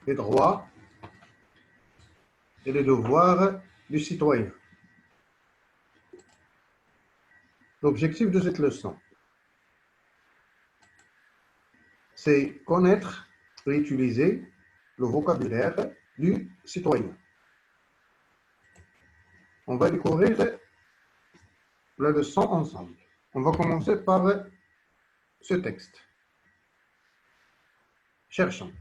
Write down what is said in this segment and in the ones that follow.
les droits et les devoirs du citoyen. L'objectif de cette leçon, c'est connaître et utiliser le vocabulaire du citoyen. On va découvrir la leçon ensemble. On va commencer par ce texte. Cherchons.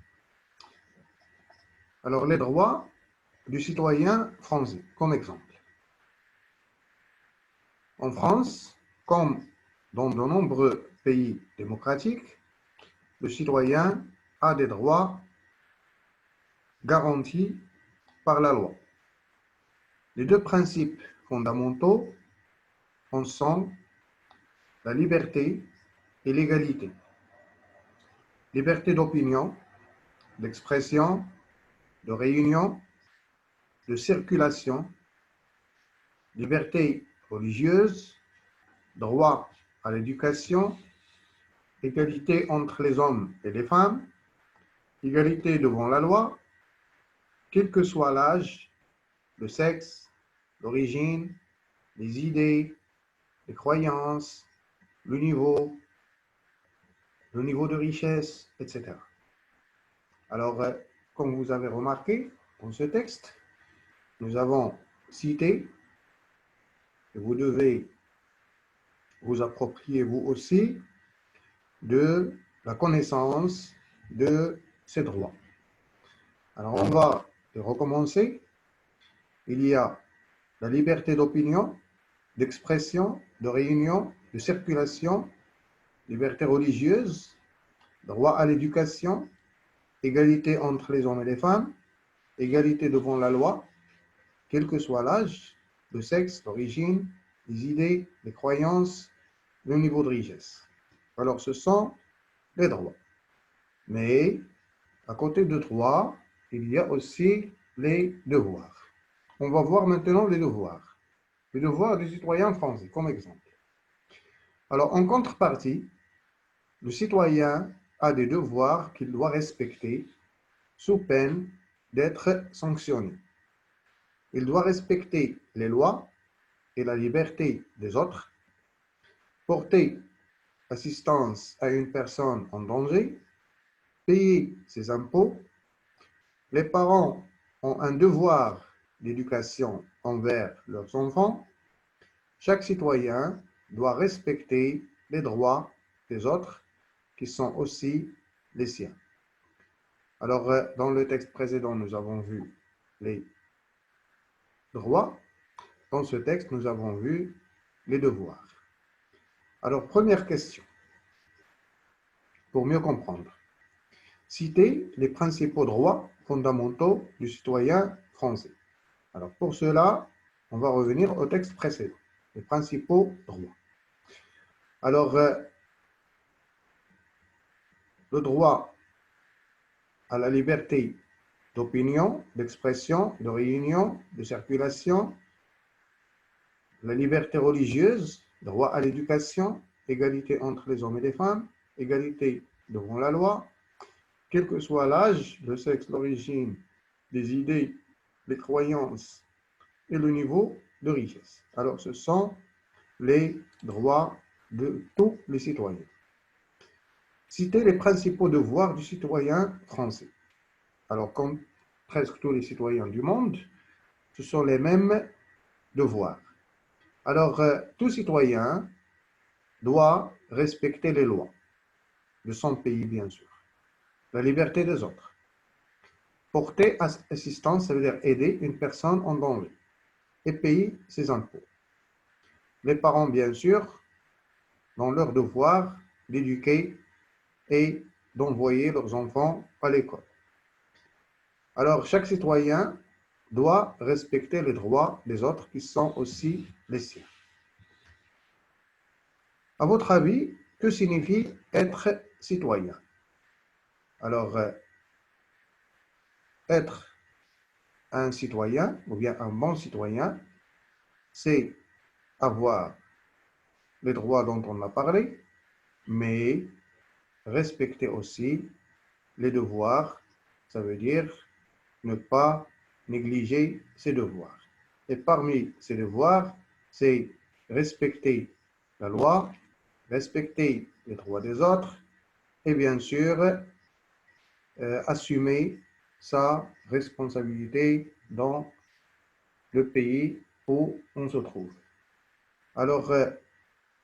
Alors, les droits du citoyen français, comme exemple. En France, comme dans de nombreux pays démocratiques, le citoyen a des droits garantis par la loi. Les deux principes fondamentaux en sont la liberté et l'égalité. Liberté d'opinion, d'expression, de réunion, de circulation, liberté religieuse, droit à l'éducation, égalité entre les hommes et les femmes, égalité devant la loi, quel que soit l'âge, le sexe, l'origine, les idées, les croyances, le niveau de richesse, etc. Alors, comme vous avez remarqué dans ce texte, nous avons cité, et vous devez vous approprier vous aussi, de la connaissance de ces droits. Alors, on va recommencer. Il y a la liberté d'opinion, d'expression, de réunion, de circulation, liberté religieuse, droit à l'éducation, égalité entre les hommes et les femmes, égalité devant la loi, quel que soit l'âge, le sexe, l'origine, les idées, les croyances, le niveau de richesse. Alors, ce sont les droits. Mais, à côté de droits, il y a aussi les devoirs. On va voir maintenant les devoirs. Les devoirs du citoyen français, comme exemple. Alors, en contrepartie, le citoyen a des devoirs qu'il doit respecter sous peine d'être sanctionné. Il doit respecter les lois et la liberté des autres, porter assistance à une personne en danger, payer ses impôts. Les parents ont un devoir d'éducation envers leurs enfants. Chaque citoyen doit respecter les droits des autres qui sont aussi les siens. Alors, dans le texte précédent, nous avons vu les droits. Dans ce texte, nous avons vu les devoirs. Alors, première question, pour mieux comprendre. Citer les principaux droits fondamentaux du citoyen français. Alors, pour cela, on va revenir au texte précédent, les principaux droits. Alors, le droit à la liberté d'opinion, d'expression, de réunion, de circulation, la liberté religieuse, droit à l'éducation, égalité entre les hommes et les femmes, égalité devant la loi, quel que soit l'âge, le sexe, l'origine, les idées, les croyances et le niveau de richesse. Alors, ce sont les droits de tous les citoyens. Citer les principaux devoirs du citoyen français. Alors, comme presque tous les citoyens du monde, ce sont les mêmes devoirs. Alors, tout citoyen doit respecter les lois de son pays, bien sûr. La liberté des autres. Porter assistance, ça veut dire aider une personne en danger et payer ses impôts. Les parents, bien sûr, ont leur devoir d'éduquer et d'envoyer leurs enfants à l'école. Alors, chaque citoyen doit respecter les droits des autres qui sont aussi les siens. À votre avis, que signifie être citoyen? Alors, être un citoyen, ou bien un bon citoyen, c'est avoir les droits dont on a parlé, mais respecter aussi les devoirs Ça veut dire ne pas négliger ses devoirs. Et parmi ces devoirs, c'est respecter la loi, respecter les droits des autres et bien sûr assumer sa responsabilité dans le pays où on se trouve. Alors,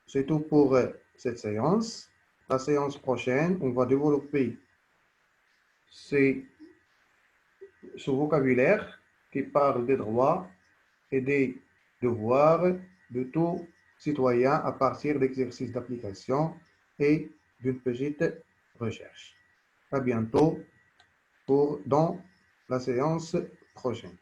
c'est tout pour cette séance. La séance prochaine, on va développer ce vocabulaire qui parle des droits et des devoirs de tout citoyen à partir d'exercices d'application et d'une petite recherche. À bientôt dans la séance prochaine.